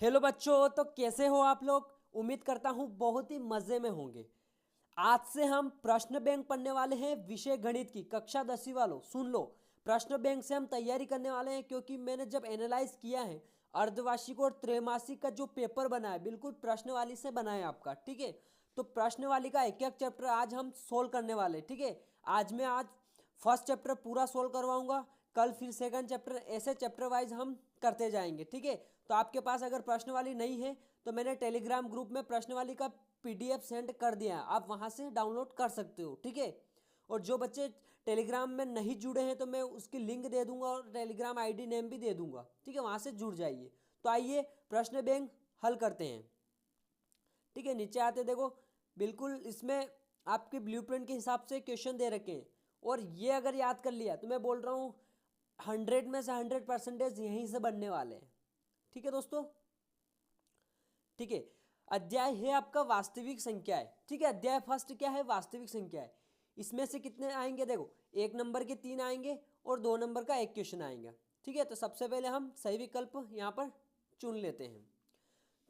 Hello बच्चों, तो कैसे हो आप लोग। उम्मीद करता हूँ बहुत ही मज़े में होंगे। आज से हम प्रश्न बैंक पढ़ने वाले हैं विषय गणित की। कक्षा 10वीं वालों सुन लो, प्रश्न बैंक से हम तैयारी करने वाले हैं, क्योंकि मैंने जब एनालाइज किया है अर्धवार्षिक और त्रैमासिक का जो पेपर बना है बिल्कुल प्रश्नवाली से बना है आपका। ठीक है, तो प्रश्नवाली का एक एक चैप्टर आज हम सोल्व करने वाले हैं। ठीक है, आज फर्स्ट चैप्टर पूरा सोल्व करवाऊंगा, कल फिर सेकंड चैप्टर, ऐसे चैप्टर वाइज हम करते जाएंगे। ठीक है, तो आपके पास अगर प्रश्नवाली नहीं है तो मैंने टेलीग्राम ग्रुप में प्रश्नवाली का पीडीएफ सेंड कर दिया है, आप वहां से डाउनलोड कर सकते हो। ठीक है, और जो बच्चे टेलीग्राम में नहीं जुड़े हैं तो मैं उसकी लिंक दे दूंगा और टेलीग्राम आईडी नेम भी दे दूंगा। ठीक है, वहां से जुड़ जाइए। तो आइए प्रश्न बैंक हल करते हैं। ठीक है, नीचे आते देखो, बिल्कुल इसमें आपके ब्लूप्रिंट के हिसाब से क्वेश्चन दे रखे हैं, और ये अगर याद कर लिया तो मैं बोल रहा हूँ 100 में से 100% यहीं से बनने वाले हैं। ठीक है दोस्तों, ठीक है। अध्याय है आपका वास्तविक संख्या है। ठीक है, अध्याय फर्स्ट क्या है, वास्तविक संख्या है। इसमें से कितने आएंगे देखो, 1 नंबर के 3 आएंगे और 2 नंबर का एक क्वेश्चन आएगा। ठीक है, तो सबसे पहले हम सही विकल्प यहाँ पर चुन लेते हैं।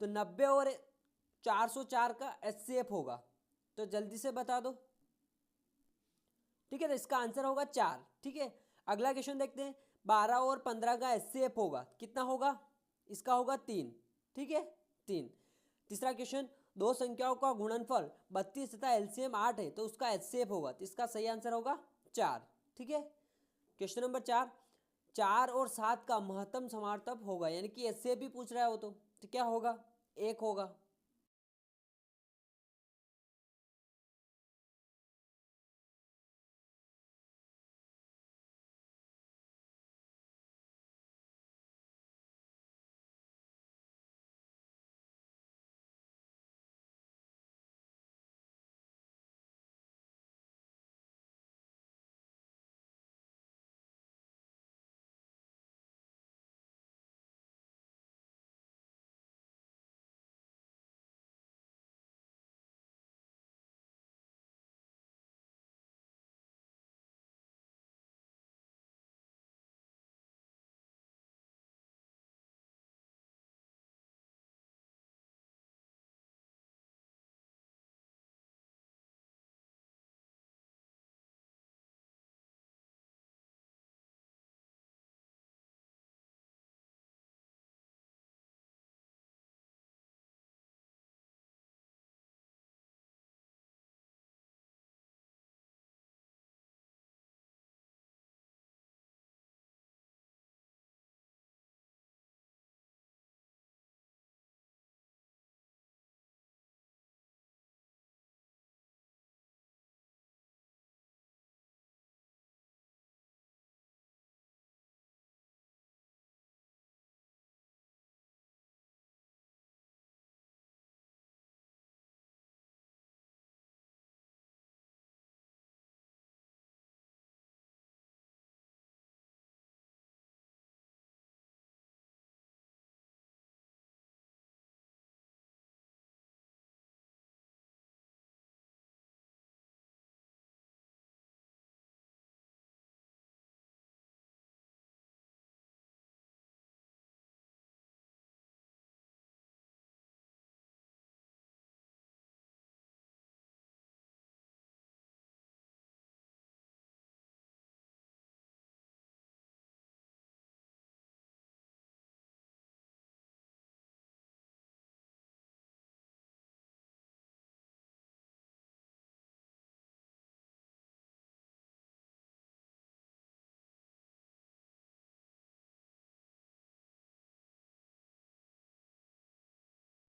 तो 90 और 404 का एचसीएफ होगा, तो जल्दी से बता दो। ठीक है, तो इसका आंसर होगा 4। ठीक है, अगला क्वेश्चन देखते हैं। 12 और 15 का एचसीएफ होगा, कितना होगा, इसका होगा 3। ठीक है, 3। तीसरा क्वेश्चन, दो संख्याओं का गुणनफल 32 तथा एलसीएम 8 है, तो उसका एचसीएफ होगा, तो इसका सही आंसर होगा 4। ठीक है, क्वेश्चन नंबर 4, 4 और 7 का महत्तम समार्तक होगा, यानी कि एचसीएफ भी पूछ रहा है वो, तो क्या होगा, 1 होगा।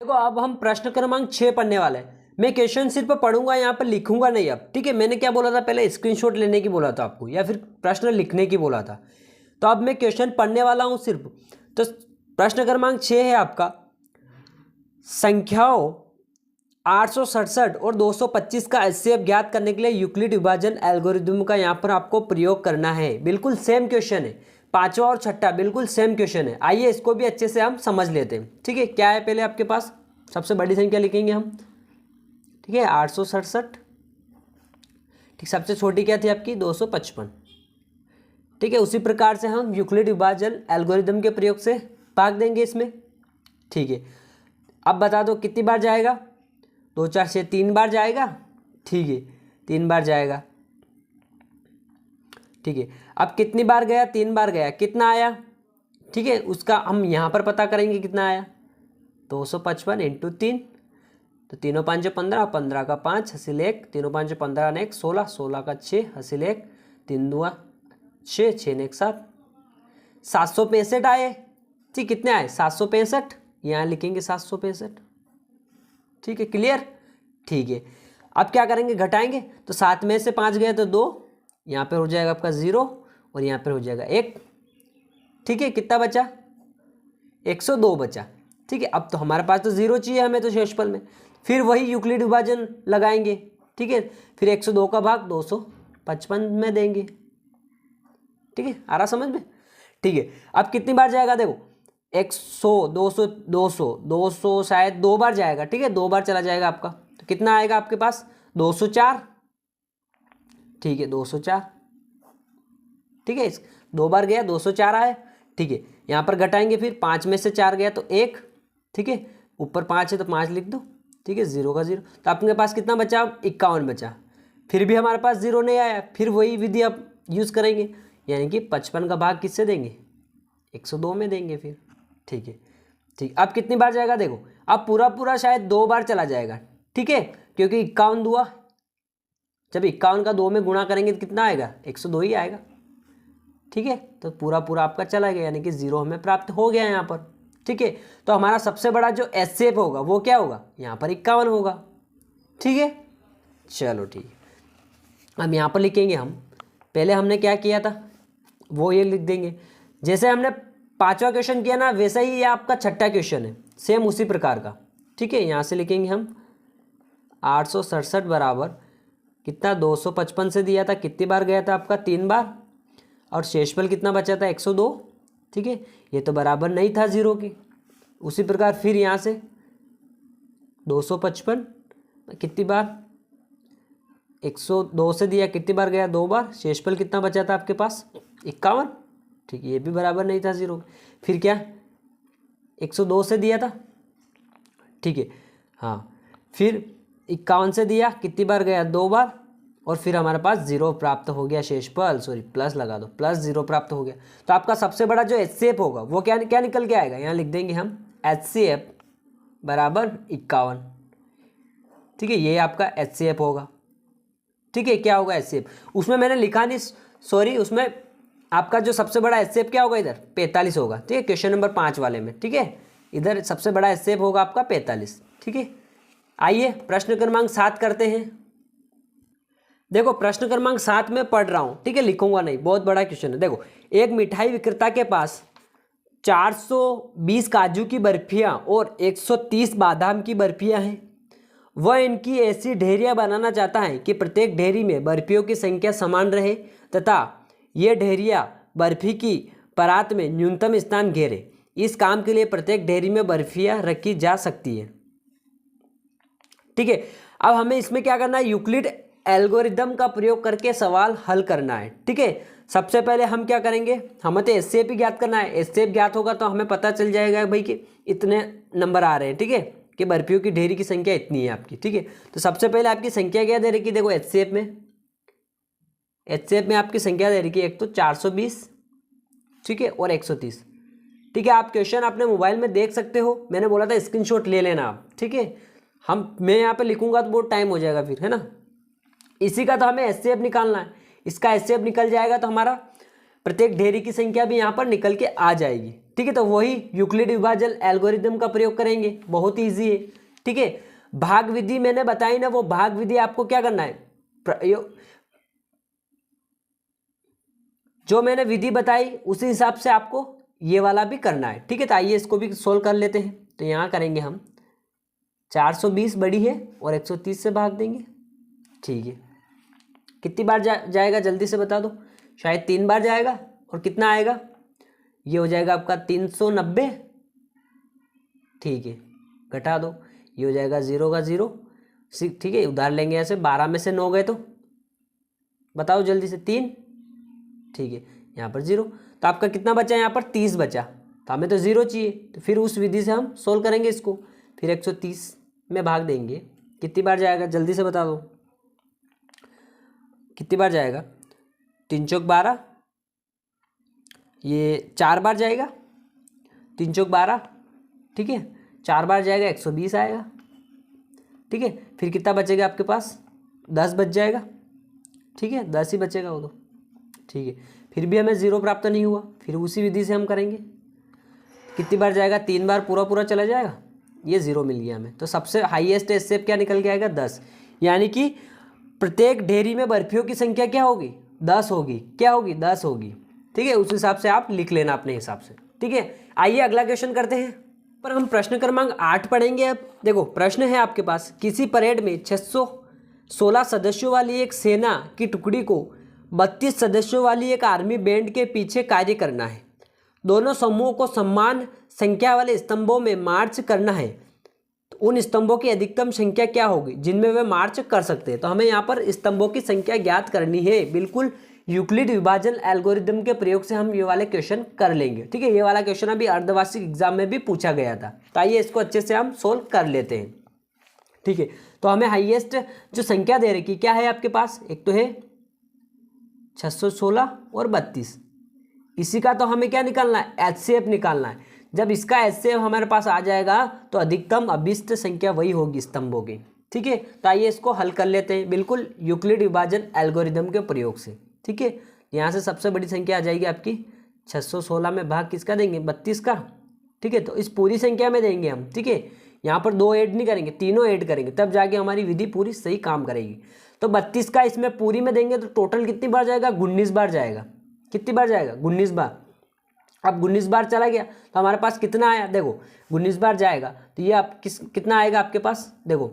देखो, अब हम प्रश्न क्रमांक 6 पढ़ने वाले हैं। मैं क्वेश्चन सिर्फ पढ़ूंगा, यहाँ पर लिखूंगा नहीं अब। ठीक है, मैंने क्या बोला था पहले, स्क्रीनशॉट लेने की बोला था आपको, या फिर प्रश्न लिखने की बोला था। तो अब मैं क्वेश्चन पढ़ने वाला हूँ सिर्फ। तो प्रश्न क्रमांक 6 है आपका, संख्याओं 867 और 225 का एचसीएफ ज्ञात करने के लिए यूक्लिड विभाजन एल्गोरिदम का यहाँ पर आपको प्रयोग करना है। बिल्कुल सेम क्वेश्चन है, पांचवा और छठा बिल्कुल सेम क्वेश्चन है। आइए इसको भी अच्छे से हम समझ लेते हैं। ठीक है, क्या है पहले आपके पास, सबसे बड़ी संख्या लिखेंगे हम। ठीक है, 867। ठीक, सबसे छोटी क्या थी आपकी, 255। ठीक है, उसी प्रकार से हम यूक्लिड विभाजन एल्गोरिदम के प्रयोग से भाग देंगे इसमें। ठीक है, अब बता दो कितनी बार जाएगा, 2 4 6 3 बार जाएगा। ठीक है, 3 बार जाएगा। ठीक है, अब कितनी बार गया, 3 बार गया, कितना आया। ठीक है, उसका हम यहाँ पर पता करेंगे कितना आया, 255 इंटू 3, तो 3 5 15, 15 का 5 हासिल 1, 3 5 15 ने 1 16, 16 का 6 हासिल 1, 3 2 6, 6 ने 1 7, 765 आए। ठीक, कितने आए, 765, यहाँ लिखेंगे 765। ठीक है, क्लियर। ठीक है, अब क्या करेंगे, घटाएंगे, तो 7 में से 5 गए तो 2, यहाँ पर हो जाएगा आपका 0 और यहाँ पर हो जाएगा 1। ठीक है, कितना बचा, 102 बचा। ठीक है, अब तो हमारे पास तो 0 चाहिए हमें तो शेषफल में, फिर वही यूक्लिड विभाजन लगाएंगे। ठीक है, फिर 102 का भाग 255 में देंगे। ठीक है, आ रहा समझ में। ठीक है, अब कितनी बार जाएगा, देखो 100 200 200 200 शायद 2 बार जाएगा। ठीक है, 2 बार चला जाएगा आपका, तो कितना आएगा आपके पास, 204। ठीक है, 204। ठीक है, 2 बार गया, 204 आया। ठीक है, यहाँ पर घटाएंगे, फिर 5 में से 4 गया तो 1। ठीक है, ऊपर 5 है तो 5 लिख दो। ठीक है, 0 का 0, तो आपके पास कितना बचा, 51 बचा। फिर भी हमारे पास 0 नहीं आया, फिर वही विधि आप यूज़ करेंगे, यानी कि 55 का भाग किससे देंगे, 102 में देंगे फिर। ठीक है, ठीक, अब कितनी बार जाएगा, देखो अब पूरा पूरा शायद 2 बार चला जाएगा। ठीक है, क्योंकि 51 दुआ, जब 51 का 2 में गुणा करेंगे तो कितना आएगा, 102 ही आएगा। ठीक है, तो पूरा पूरा आपका चला गया, यानी कि 0 हमें प्राप्त हो गया यहाँ पर। ठीक है, तो हमारा सबसे बड़ा जो एचसीएफ होगा वो क्या होगा, यहाँ पर 51 होगा। ठीक है, चलो ठीक है, अब यहाँ पर लिखेंगे हम, पहले हमने क्या किया था वो ये लिख देंगे, जैसे हमने 5वां क्वेश्चन किया ना वैसा ही ये आपका 6ठा क्वेश्चन है, सेम उसी प्रकार का। ठीक है, यहाँ से लिखेंगे हम 867 बराबर कितना, 255 से दिया था, कितनी बार गया था आपका, 3 बार, और शेषफल कितना बचा था, 102। ठीक है, ये तो बराबर नहीं था 0 की। उसी प्रकार फिर यहाँ से 255 कितनी बार, 102 से दिया, कितनी बार गया, 2 बार, शेषफल कितना बचा था आपके पास, 51। ठीक है, ये भी बराबर नहीं था 0। फिर क्या, 102 से दिया था। ठीक है, हाँ, फिर 51 से दिया, कितनी बार गया, 2 बार, और फिर हमारे पास 0 प्राप्त हो गया, शेषफल सॉरी प्लस लगा दो, प्लस 0 प्राप्त हो गया। तो आपका सबसे बड़ा जो एचसीएफ होगा वो क्या क्या निकल के आएगा, यहाँ लिख देंगे हम एचसीएफ बराबर 51। ठीक है, ये आपका एचसीएफ होगा। ठीक है, क्या होगा एचसीएफ, उसमें मैंने लिखा नहीं, सॉरी, उसमें आपका जो सबसे बड़ा एचसीएफ क्या होगा, इधर 45 होगा। ठीक है, क्वेश्चन नंबर 5 वाले में। ठीक है, इधर सबसे बड़ा एचसीएफ होगा आपका 45। ठीक है, आइए प्रश्न क्रमांक 7 करते हैं। देखो प्रश्न क्रमांक 7 में पढ़ रहा हूँ। ठीक है, लिखूंगा नहीं, बहुत बड़ा क्वेश्चन है। देखो, एक मिठाई विक्रेता के पास 420 काजू की बर्फियाँ और 130 बादाम की बर्फियाँ हैं। वह इनकी ऐसी ढेरियाँ बनाना चाहता है कि प्रत्येक ढेरी में बर्फियों की संख्या समान रहे तथा ये ढेरियाँ बर्फी की परात में न्यूनतम स्थान घेरे। इस काम के लिए प्रत्येक ढेरी में बर्फियाँ रखी जा सकती है। ठीक है, अब हमें इसमें क्या करना है, यूक्लिड एल्गोरिदम का प्रयोग करके सवाल हल करना है। ठीक है, सबसे पहले हम क्या करेंगे, हमें तो एचसीएफ ही ज्ञात करना है। एचसीएफ ज्ञात होगा तो हमें पता चल जाएगा भाई कि इतने नंबर आ रहे हैं। ठीक है, कि बर्फियों की ढेरी की संख्या इतनी है आपकी। ठीक है, तो सबसे पहले आपकी संख्या क्या दे रही है, देखो एचसीएफ में आपकी संख्या दे रही है, एक तो 420, ठीक है, और 130। ठीक है, आप क्वेश्चन अपने मोबाइल में देख सकते हो, मैंने बोला था स्क्रीनशॉट ले लेना आप। ठीक है, मैं यहाँ पे लिखूंगा तो बहुत टाइम हो जाएगा फिर, है ना। इसी का तो हमें एचसीएफ निकालना है, इसका एचसीएफ निकल जाएगा तो हमारा प्रत्येक ढेरी की संख्या भी यहाँ पर निकल के आ जाएगी। ठीक है, तो वही यूक्लिड विभाजन एल्गोरिदम का प्रयोग करेंगे, बहुत ईजी है। ठीक है, भाग विधि मैंने बताई ना, वो भाग विधि आपको क्या करना है, जो मैंने विधि बताई उसी हिसाब से आपको ये वाला भी करना है। ठीक है, तो आइए इसको भी सोल्व कर लेते हैं। तो यहाँ करेंगे हम 420 बड़ी है और 130 से भाग देंगे। ठीक है, कितनी बार जाएगा जल्दी से बता दो, शायद 3 बार जाएगा, और कितना आएगा, ये हो जाएगा आपका 390। ठीक है, घटा दो, ये हो जाएगा 0 का 0। ठीक है, उधार लेंगे ऐसे, 12 में से 9 गए तो बताओ जल्दी से, 3। ठीक है, यहाँ पर 0, तो आपका कितना बचा, यहाँ पर 30 बचा। तो हमें तो 0 चाहिए, तो फिर उस विधि से हम सोल्व करेंगे इसको। फिर 130 में भाग देंगे, कितनी बार जाएगा जल्दी से बता दो, कितनी बार जाएगा? 3 चौक 12, ये 4 बार जाएगा, 3 चौक 12, ठीक है, 4 बार जाएगा 120 आएगा, ठीक है। फिर कितना बचेगा आपके पास? 10 बच जाएगा, ठीक है, 10 ही बचेगा वो तो, ठीक है। फिर भी हमें 0 प्राप्त नहीं हुआ, फिर उसी विधि से हम करेंगे। कितनी बार जाएगा? 3 बार पूरा पूरा चला जाएगा, ये 0 मिल गया हमें। तो सबसे हाईएस्ट एचसीएफ क्या निकल के आएगा? 10, यानी कि प्रत्येक ढेरी में बर्फियों की संख्या क्या होगी? 10 होगी। क्या होगी? 10 होगी, ठीक है। उस हिसाब से आप लिख लेना अपने हिसाब से, ठीक है। आइए अगला क्वेश्चन करते हैं। पर हम प्रश्न क्रमांक 8 पढ़ेंगे। अब देखो प्रश्न है आपके पास, किसी परेड में 616 सदस्यों वाली एक सेना की टुकड़ी को 32 सदस्यों वाली एक आर्मी बैंड के पीछे कार्य करना है। दोनों समूहों को समान संख्या वाले स्तंभों में मार्च करना है। तो उन स्तंभों की अधिकतम संख्या क्या होगी जिनमें वे मार्च कर सकते हैं? तो हमें यहाँ पर स्तंभों की संख्या ज्ञात करनी है। बिल्कुल यूक्लिड विभाजन एल्गोरिदम के प्रयोग से हम ये वाले क्वेश्चन कर लेंगे, ठीक है। ये वाला क्वेश्चन अभी अर्धवार्षिक एग्जाम में भी पूछा गया था, तो आइए इसको अच्छे से हम सोल्व कर लेते हैं, ठीक है। तो हमें हाईएस्ट जो संख्या दे रखी क्या है आपके पास? एक तो है 616 और 32, इसी का तो हमें क्या निकालना है? एचसीएफ निकालना है। जब इसका एचसीएफ हमारे पास आ जाएगा तो अधिकतम अभिष्ट संख्या वही होगी स्तंभों की, ठीक है। तो आइए इसको हल कर लेते हैं बिल्कुल यूक्लिड विभाजन एल्गोरिदम के प्रयोग से, ठीक है। यहाँ से सबसे बड़ी संख्या आ जाएगी आपकी 616 में भाग किसका देंगे? 32 का, ठीक है। तो इस पूरी संख्या में देंगे हम, ठीक है। यहाँ पर 2 ऐड नहीं करेंगे, तीनों ऐड करेंगे, तब जाके हमारी विधि पूरी सही काम करेगी। तो 32 का इसमें पूरी में देंगे तो टोटल कितनी बार जाएगा? 19 बार जाएगा। कितनी बार जाएगा? 19 बार। अब 19 बार चला गया तो हमारे पास कितना आया? देखो 19 बार जाएगा तो ये आप कितना आएगा आपके पास? देखो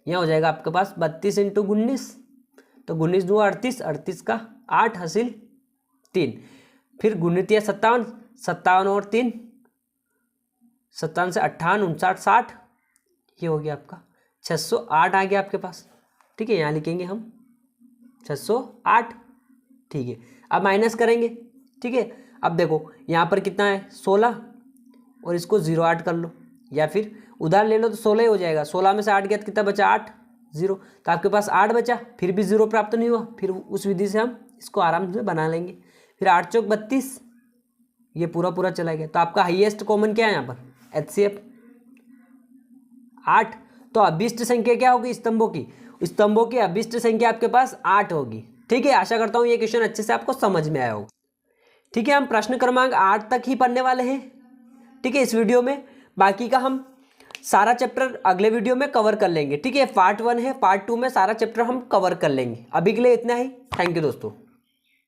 यहाँ हो जाएगा आपके पास 32 × 19, तो 19 दूँ 38, 38 का 8 हासिल 3, फिर गुणित 57, 57 और 3, 57 से 58, 59, 60, ये हो गया आपका 608 आ गया आपके पास, ठीक है। यहाँ लिखेंगे हम 608, ठीक है। अब माइनस करेंगे, ठीक है। अब देखो यहाँ पर कितना है? 16, और इसको 0.8 कर लो, या फिर उधार ले लो तो 16 ही हो जाएगा। 16 में से 8 गया तो कितना बचा? 8, 0, तो आपके पास 8 बचा। फिर भी 0 प्राप्त नहीं हुआ, फिर उस विधि से हम इसको आराम से बना लेंगे। फिर 8 चौक 32, ये पूरा पूरा चला गया। तो आपका हाईएस्ट कॉमन क्या है यहाँ पर? एचसीएफ 8। तो अभिष्ट संख्या क्या होगी स्तंभों की? स्तंभों की अभिष्ट संख्या आपके पास 8 होगी, ठीक है। आशा करता हूँ ये क्वेश्चन अच्छे से आपको समझ में आया होगा, ठीक है। हम प्रश्न क्रमांक 8 तक ही पढ़ने वाले हैं, ठीक है, इस वीडियो में। बाकी का हम सारा चैप्टर अगले वीडियो में कवर कर लेंगे, ठीक है। पार्ट 1 है, पार्ट 2 में सारा चैप्टर हम कवर कर लेंगे। अभी के लिए इतना ही। थैंक यू दोस्तों।